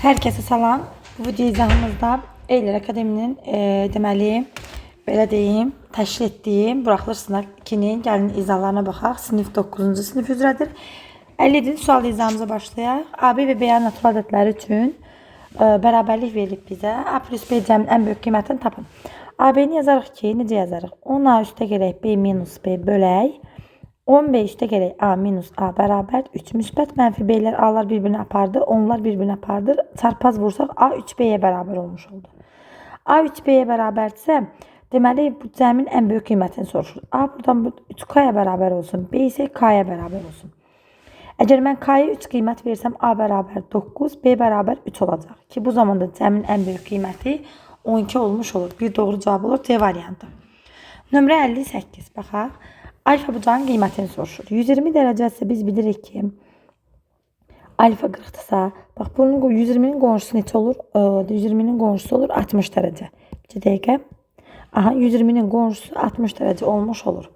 Herkese salam. Bu video izahımızda Eylər Akademinin deməli belə deyim, təşkil etdiyim buraxılış sınaq 2-nin gəlin izahlarına baxaq. Sinif 9-cu sinif üzrədir. 57-ci sual izahımıza başlayaq. AB və B natural ədədləri üçün bərabərlik verilib bizə. A plus B cəmin ən böyük qiymətini tapın. AB-ni yazarıq ki, necə yazarıq? 10A üstə gələk B minus B bölək. 10B üstə gələk A minus A bərabər 3. Müsbət mənfi B'lər A'lar bir-birinə apardı. Onlar bir-birinə apardı. Çarpaz vursaq A 3B'yə bərabər olmuş oldu. A 3B'yə bərabərdirsə, deməli bu cəmin ən böyük qiymətini soruşur. A buradan 3K'ya bərabər olsun. B isə K'ya bərabər olsun. Əgər mən K'ya 3 qiymət versəm, A bərabər 9, B bərabər 3 olacaq. Ki bu zamanda cəmin ən böyük qiyməti 12 olmuş olur. Bir doğru cavab olur. C variantı. Nömrə 58. Baxaq. Alfa bucağın qiymətini soruşur. 120 dərəcəsə biz bilirik ki, alfa 40-dırsa, bax bunun 120-nin qonşusu neçə olur? 120-nin qonşusu olur 60 dərəcə. 2 dəqiqə. Aha, 120-nin qonşusu 60 dərəcə olmuş olur.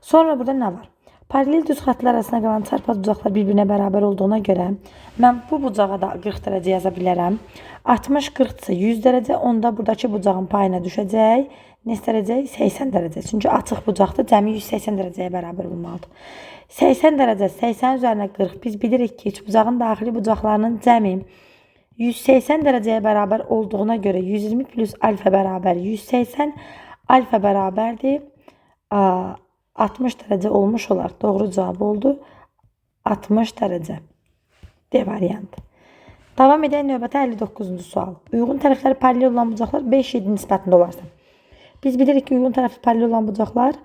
Sonra burada nə var? Paralel düz xətlər arasında qalan çarpaz bucaqlar bir-birinə bərabər olduğuna görə mən bu bucağa da 40 dərəcə yaza bilərəm. 60 40-dırsa 100 dərəcə, onda buradakı bucağın payına düşəcək. Neçə dərəcə? 80 dərəcə. Çünki açıq bucaqda cəmi 180 dərəcəyə bərabər olmalıdır. 80 dərəcə 80 üzərinə 40. Biz bilirik ki, bucağın daxili bucaqlarının cəmi 180 dərəcəyə bərabər olduğuna görə 120 plus alfa bərabər 180 alfa bərabərdir 60 dərəcə olmuş olar. Doğru cavab oldu 60 dərəcə. D variantı. Davam edək növbətə 59-cu sual. Uyğun tərəfləri paralel olan bucaqlar 5-7 nisbətində olarsa. Biz bilirik ki, uyğun tərəfli paralel olan bucaqlar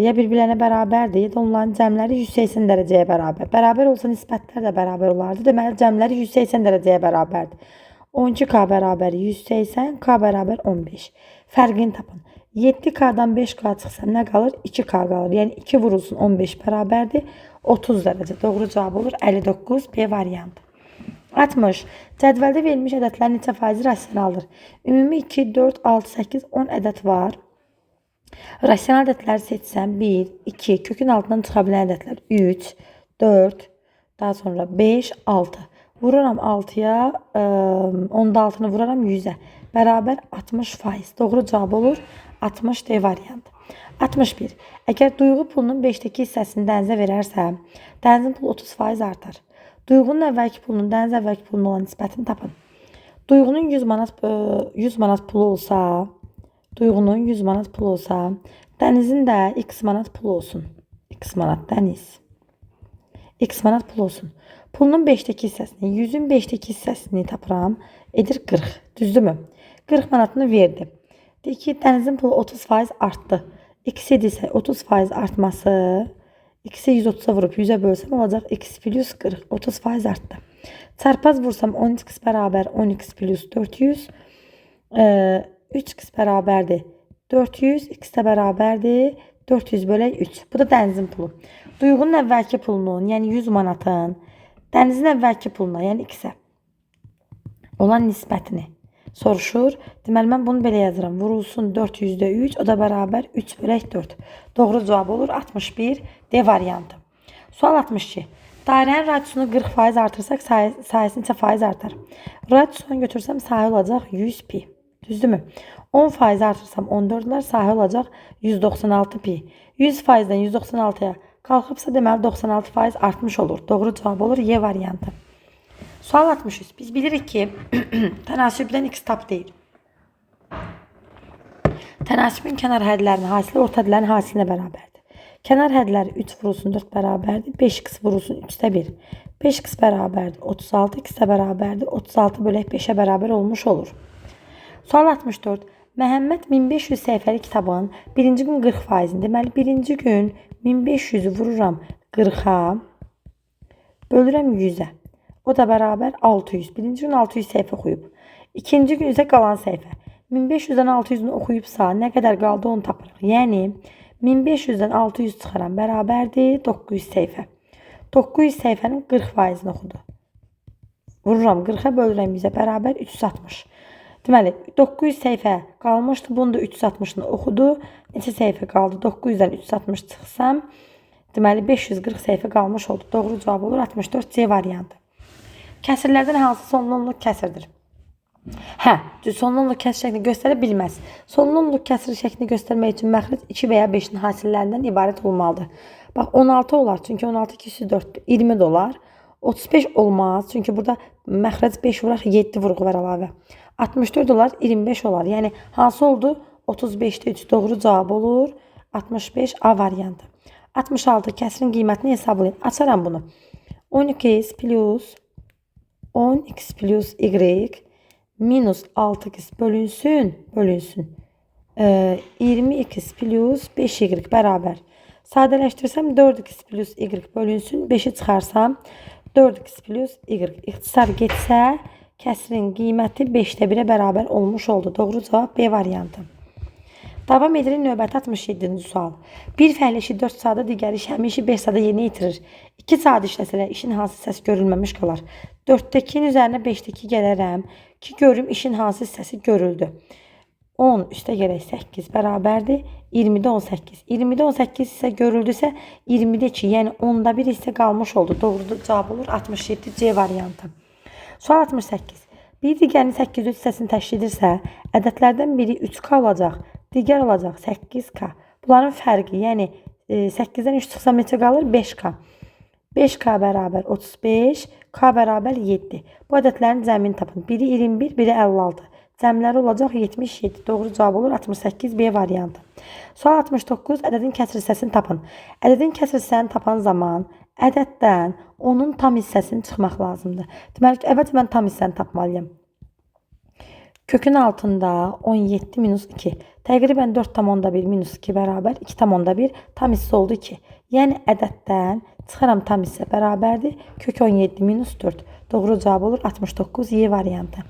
ya bir-birlərinə bərabərdir, ya da onların cəmləri 180 dərəcəyə bərabər. Bərabər olsa nisbətlər də bərabər olardı. Deməli, cəmləri 180 dərəcəyə bərabərdir. 12K bərabər 180, K bərabər 15. Fərqini tapın. 7K'dan 5K çıxsam nə qalır? 2K qalır. Yəni 2 vurulsun 15 bərabərdir. 30 dərəcə. Doğru cavab olur 59 B variantı. 60. Cədvəldə verilmiş ədədlərin neçə faizi rasionaldır? Ümumi 2, 4, 6, 8, 10 ədəd var. Rasional ədədləri seçsəm 1, 2, kökün altından çıxa bilən ədədlər 3, 4, daha sonra 5, 6. Vururam 6-ya, 10-da 6-nı vuraram 100-ə. Bərabər 60%. Doğru cavab olur 60 D variantı. 61. Əgər duyğu pulunun 5-dəki hissəsini dənizə verərsə, dənizin pulu 30% artar. Duyğunun əvvəlki pulunun dəniz əvvəlki puluna olan nisbətini tapın. Duyğunun 100 manat pulu olsa, duyğunun 100 manat pulu olsa, dənizin də x manat pulu olsun. X manat dəniz. X manat pulu olsun. Pulunun 5-dəki hissəsini, 100-ün 5-dəki hissəsini tapıram. Edir 40. Düzdürmü? 40 manatını verdi. Deyir ki, dənizin pulu 30% artdı. X edirsə 30% artması, X-i 130'a vurup 100'e bölsəm olacaq x plus 40. 30% artdı. Çarpaz vursam 10x bərabər 10x plus 400. 3x bərabərdir 400. X də bərabərdir 400 bölək 3. Bu da dənizin pulu. Duyğunun əvvəlki pulunun, yəni 100 manatın, dənizin əvvəlki puluna, yəni x-ə olan nisbətini soruşur. Deməli, mən bunu belə yazıram. Vurulsun 400'də 3, o da bərabər 3 bölək 4. Doğru cavab olur 61 D variantı. Sual 62. Dairənin radiusunu 40% artırsaq sahəsi neçə faiz artar? Radiusunu götürsəm sahə olacaq 100 pi. Düzdürmü? 10% artırsam 14 olar, sahə olacaq 196 pi. 100%-dən 196'ya qalxıbsa deməli 96% artmış olur. Doğru cavab olur Y variantı. Sual 63. Biz bilirik ki, tənasübdən x tap deyil. Tənasübün kənar hədlərinin hasili orta hədlərin hasilinə bərabərdir. Kənar hədləri 3 vurulsun 4 bərabərdir. 5x vurulsun 3'də 1. 5x bərabərdir 36, x də bərabərdir 36 bölək 5'ə bərabər olmuş olur. Sual 64. Məhəmməd 1500 səhifəli kitabın birinci gün 40%-ni, deməli birinci gün 1500'ü vururam 40'a, bölürəm 100'ə. O da bərabər 600. Birinci gün 600 səhifə oxuyub. İkinci gün isə qalan səhifə. 1500'dən 600'ünü oxuyubsa nə qədər qaldı onu tapırıq. Yəni 1500'dən 600 çıxaram bərabərdir 900 səhifə. 900 səhifənin 40%-ni oxudu. Vururam 40'a, bölürəm 100'ə bərabər 360. Deməli 900 səhifə qalmışdı. Bunu da 360'ını oxudu. Neçə səhifə qaldı? 900'dən 360 çıxsam, deməli 540 səhifə qalmış oldu. Doğru cavab olur 64 C variantı. Kəsirlərdən hansı sonlunluq kəsirdir? Hə, sonlunluq kəsir şəklini göstərə bilməz. Sonlunluq kəsir şəklini göstərmək üçün məxrəc 2 və ya 5-in hasillərindən ibarət olmalıdır. Bax 16 olar, çünki 16 2 4 20 də olar. 35 olmaz, çünki burada məxrəc 5 vuraq 7 vurğu var əlavə. 64 olar, 25 olar. Yəni hansı oldu? 35-də 3 doğru cavab olur. 65 A variantı. 66 kəsirin qiymətini hesablayın. Açaram bunu. 12x plus 10x plus y minus 6x bölünsün. 20x plus 5y bərabər. Sadələşdirsəm 4x plus y bölünsün. 5-i çıxarsam 4x plus y. İxtisar getsə kəsirin qiyməti 5-də 1-ə bərabər olmuş oldu. Doğru cavab B variantı. Davam edilir növbəti 67-ci sual. Bir fəal işi 4 saatda, digər iş həmin işi 5 saatda yerinə yetirir. 2 saat işləsələr işin hansı hissəsi görülməmiş qalar? 4-dəkinin üzərinə 5-dəki gələrəm ki, görüm işin hansı hissəsi görüldü. 10 üstə gələk 8 bərabərdir. 20-də 18. 20-də 18 hissə görüldüsə 20-də 2, yəni 10-da 1 hissə qalmış oldu. Doğru cavab olur 67 C variantı. Sual 68. Bir digərini 8 hissəsini təşkil edirsə, ədədlərdən biri 3K olacaq, digər olacaq 8K. Bunların fərqi, yəni 8-dən 3 çıxsa neçə qalır? 5K. 5K bərabər 35, K bərabər 7. Bu ədədlərin cəmini tapın. Biri 21, biri 56. Cəmləri olacaq 77. Doğru cavab olur 68 B variantı. Sual 69. Ədədin kəsr hissəsini tapın. Ədədin kəsr hissəsini tapan zaman ədəddən onun tam hissəsini çıxmaq lazımdır. Deməli ki, əvvəlcə mən tam hissəni tapmalıyam. Kökün altında 17 minus 2. Təqribən 4,1 minus 2 bərabər 2,1 tam hissə oldu 2. Yəni ədəddən çıxaram tam hissə bərabərdir. Kök 17 minus 4. Doğru cavab olur 69 Y variantı.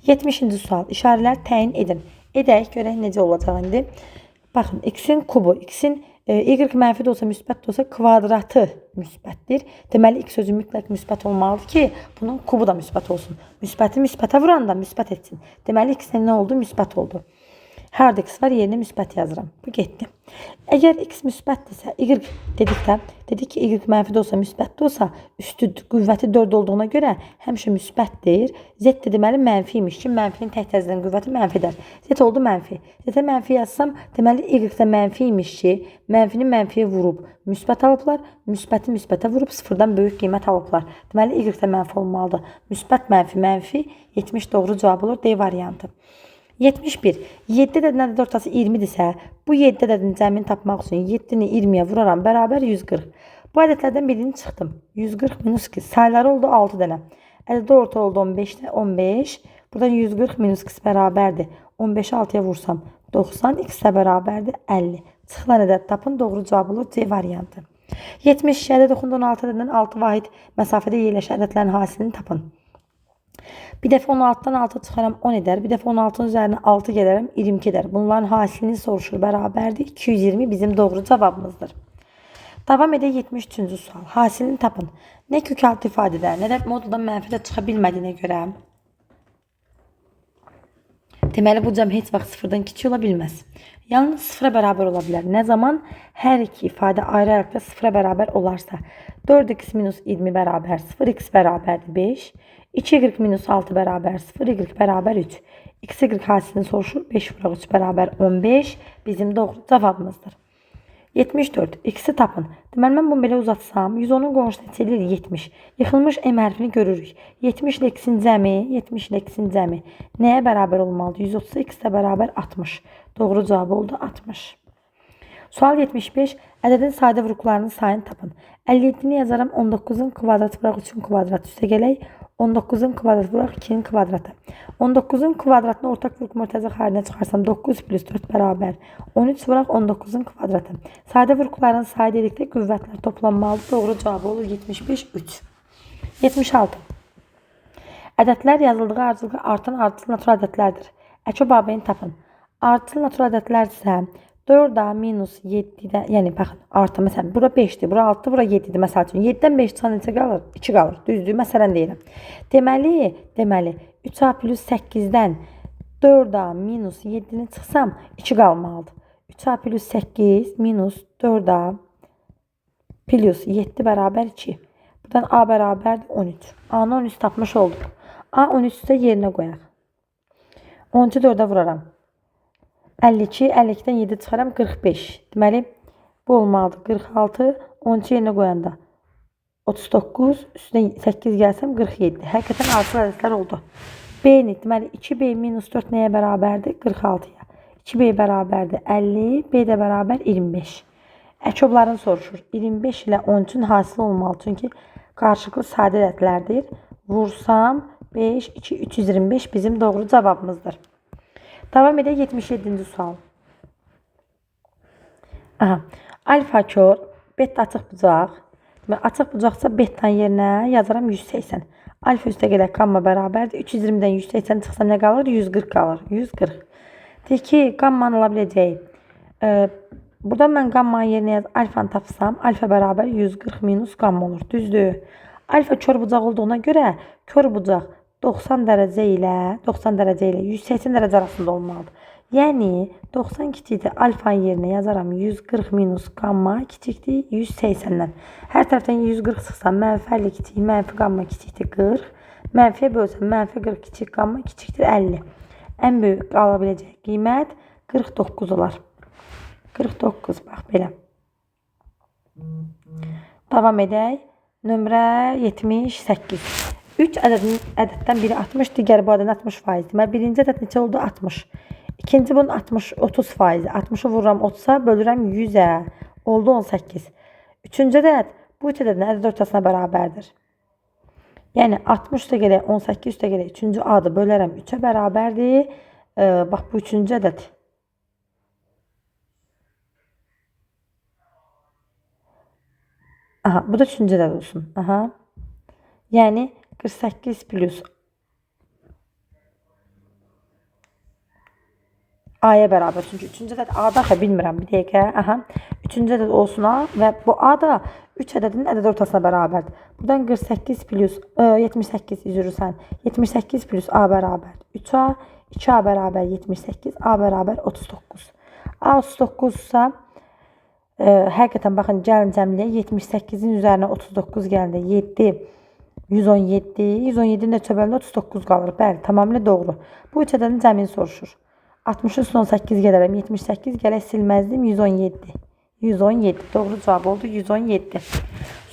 70-ci sual. İşarələr təyin edin. Edək, görək necə olacaq indi. Baxın, x-in kubu, x-in y mənfi də olsa, müsbət də olsa kvadratı müsbətdir. Deməli, x sözü mütləq müsbət olmalıdır ki, bunun kubu da müsbət olsun. Müsbəti müsbətə vuranda müsbət etsin. Deməli, x-in nə oldu? Müsbət oldu. Harda x var, yerinə müsbət yazıram. Bu getdi. Əgər x müsbətdirsə, y dedik ki, y mənfi də olsa, müsbət də olsa, üstü qüvvəti 4 olduğuna görə həmişə müsbətdir. Z də deməli mənfi imiş ki, mənfinin tək təzədən qüvvəti mənfidir. Z oldu mənfi. Z-ə mənfi yazsam, deməli y də mənfi imiş ki, mənfini mənfiyə vurub müsbət alıblar, müsbəti müsbətə vurub sıfırdan böyük qiymət alıblar. Deməli y də mənfi olmalıdır. Müsbət mənfi 70 doğru cavab olur D variantı. 71. 7 ədədin ədəd ortası 20-dirsə, bu 7 ədədin cəmini tapmaq üçün 7-ni 20-yə vuraram, bərabər 140. Bu ədədlərdən birini çıxdım. 140 minus 2. Sayları oldu 6 dənə. Ədədə orta oldu 15-də 15. Buradan 140 minus 2 bərabərdir. 15-i 6-ya vursam 90, x-də bərabərdir 50. Çıxılan ədəd tapın, doğru cavab olur C variantı. 72 ədəd oxundu 16 ədəddən 6 vahid məsafədə yerləşən ədədlərin hasilini tapın. Bir dəfə 16-dan 6 çıxaram 10 edər. Bir dəfə 16-nın üzərinə 6 gələrəm 22 edər. Bunların hasilini soruşur. Bərabərdir. 220 bizim doğru cavabımızdır. Davam edək 73-cü sual. Hasilini tapın. Nə kök altı ifadədə, nə də moduldan mənfi də çıxa bilmədiyinə görə deməli bu cəm heç vaxt sıfırdan kiçik ola bilməz. Yalnız sıfıra bərabər ola bilər. Nə zaman? Hər iki ifadə ayrı-ayrılıqda sıfıra bərabər olarsa. 4x minus 20 bərabər 0, x bərabərdir 5. 2y minus 6 bərabər 0, y bərabər 3. X, y hasilini soruşur. 5 vuraq 3 bərabər 15. Bizim doğru cavabımızdır. 74. X-i tapın. Deməli, mən bunu belə uzatsam, 110-un qonşusuna çelir 70. Yıxılmış M hərfini görürük. 70 ilə X-in cəmi, 70 ilə X-in cəmi nəyə bərabər olmalıdır? 130 X-də bərabər 60. Doğru cavab oldu 60. Sual 75. Ədədin sadə vurğularının sayını tapın. 57-ni yazaram 19-un kvadratı vuraq 3-ün kvadratı üstə gələk. 19-un kvadratı vuraq 2-nin kvadratı. 19-un kvadratını ortaq vurğu mürtəzə xaricinə çıxarsam 9 plus 4 bərabər 13 vuraq 19-un kvadratı. Sadə vurğuların sayı dedikdə qüvvətlər toplanmalıdır. Doğru cavabı olur 75 3. 76. Ədədlər yazıldığı ardıcılıqda artan ardıcıl natural ədədlərdir. Əkö babını tapın. Ardıcıl natural ədədlərdirsə 4A minus 7-də, yəni baxın, artı, məsələn, bura 5-dir, bura 6-dir, bura 7-dir, məsəl üçün, 7-dən 5 çıxan neçə qalır? 2 qalır, düzdür, məsələn deyirəm. Deməli, 3A plus 8-dən 4A minus 7-ni çıxsam, 2 qalmalıdır. 3A plus 8 minus 4A plus 7 bərabər 2. Buradan A bərabərdir 13. A-nı 13 tapmış olduq. A 13 isə yerinə qoyaq. 13-ü 4-ə vuraram. 52, 52-dən 7 çıxaram 45. Deməli, bu olmalıdır. 46, 13 yerinə qoyanda 39, üstünə 8 gəlsəm 47. Həqiqətən artıq ədədlər oldu. B-ni, deməli 2B minus 4 nəyə bərabərdir? 46-ya. 2B bərabərdir 50, B də bərabər 25. Əkoblarını soruşur. 25 ilə 13-ün hasili olmalı. Çünki qarşılıqlı sadə ədədlərdir. Vursam 5, 2, 325 bizim doğru cavabımızdır. Davam edək 77-ci sual. Aha. Alfa kör, beta açıq bucaq. Açıq bucaqsa betanın yerinə yazaram 180. Alfa üstə gələk qamma bərabərdir. 320-dən 180 çıxsam nə qalır? 140 qalır. 140. Deyək ki, qammanı ala biləcəyik. Burada mən qammanın yerinə yaz, alfanı tapsam, alfa bərabər 140 minus qamma olur. Düzdür. Alfa kör bucaq olduğuna görə kör bucaq 90 dərəcə ilə 180 dərəcə arasında olmalıdır. Yəni 90 kiçikdir, alfanın yerinə yazaram 140 minus qamma kiçikdir 180-dən. Hər tərəfdən 140 çıxsa mənfi 50 kiçik, mənfi qamma kiçikdir 40. Mənfiyə bölsəm mənfi 40 kiçik qamma kiçikdir 50. Ən böyük qala biləcək qiymət 49 olar. 49, bax belə. Davam edək. Nömrə 78. 3 ədəddən biri 60, digəri bu ədədin 60%. Deməli, birinci ədəd neçə oldu? 60. İkinci bunun 30%. 60-ı vururam 30-a, bölürəm 100-ə. Oldu 18. Üçüncü ədəd bu üç ədədin ədəd ortasına bərabərdir. Yəni 60 üstə gələk, 18 üstə gələk. Üçüncü adı bölərəm 3-ə bərabərdir. Bax, bu üçüncü ədəd. Aha, bu da üçüncü ədəd olsun. Aha. Yəni 48 plus A-ya bərabər. Çünki üçüncü ədəd A-da axı bilmirəm. Bir dəqiqə. Aha. Üçüncü ədəd olsun A və bu A da 3 ədədin ədəd ortasına bərabərdir. Buradan 48 plus 78 üzürürsən. 78 plus A bərabər 3A. 2A bərabər 78. A bərabər 39. A 39 ise həqiqətən baxın, gəlin cəmləyək. 78-in üzərinə 39 gəldi. 7, 117. 117-nin də çöbəlində 39 qalır. Bəli, tamamilə doğru. Bu üç ədədin cəmini soruşur. 60-ın üstünə 18 gələrəm. 78 gələk silməzdim. 117. 117. Doğru cavab oldu. 117.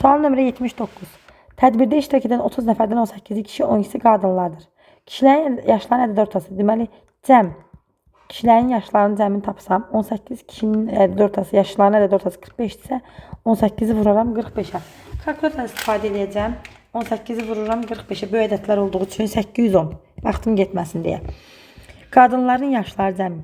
Sual nömrə 79. Tədbirdə iştirak edən 30 nəfərdən 18 kişi, 12-si qadınlardır. Kişilərin yaşlarının ədəd ortası. Deməli, cəm. Kişilərin yaşlarının cəmini tapsam, 18 kişinin ədəd ortası, yaşlarının ədəd ortası 45 isə 18-i vuraram 45-ə. Kalkulatorla istifadə edəcəm. 18-i vururam 45-ə. Böyük ədədlər olduğu üçün 810. Vaxtım getməsin deyə. Qadınların yaşları cəmi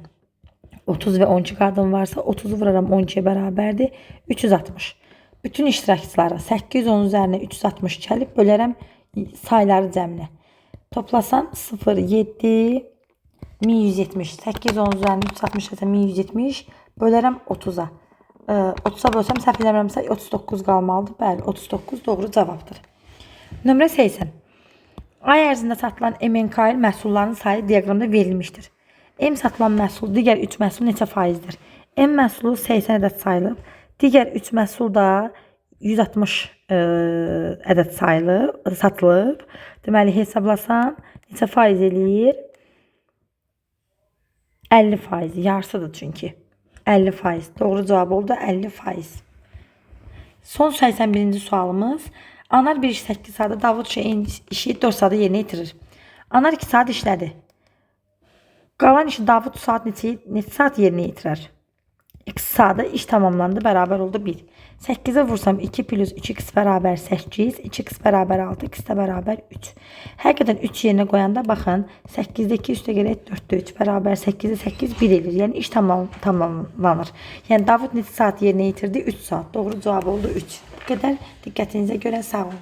30 və 12 qadın varsa 30-u vuraram 12-yə bərabərdir. 360. Bütün iştirakçıları 810 üzərinə 360 gəlib bölərəm sayları cəminə. Toplasam 0, 7, 1170. 810 üzərinə 360 gəlsəm 1170 bölərəm 30-a. 30-a bölsəm səhv eləmirəmsə 39 qalmalıdır. Bəli, 39 doğru cavabdır. Nömrə 80. Ay ərzində satılan MNKL məhsullarının sayı diaqramda verilmişdir. M satılan məhsul, digər 3 məhsul neçə faizdir? M məhsulu 80 ədəd sayılıb, digər 3 məhsul da 160 ədəd satılıb. Deməli, hesablasam neçə faiz eləyir? 50%. Yarısıdır çünki. 50%. Doğru cavab oldu 50%. Son 81-ci sualımız. Anar bir iş 8 saatda, Davud işi 4 saatda yerinə yetirir. Anar 2 saat işlədi. Qalan işi Davud neçə saat yerinə yetirər? 2 saatda iş tamamlandı, bərabər oldu 1. 8-ə vursam 2 plus 2x bərabər 8, 2x bərabər 6, x də bərabər 3. Həqiqətən 3 yerinə qoyanda baxın, 8-də 2 üstə gələk 4-də 3 bərabər 8-də 8 1 edir. Yəni iş tamamlanır. Yəni Davud neçə saat yerinə yetirdi? 3 saat. Doğru cavab oldu 3. Bu qədər. Diqqətinizə görə sağ olun.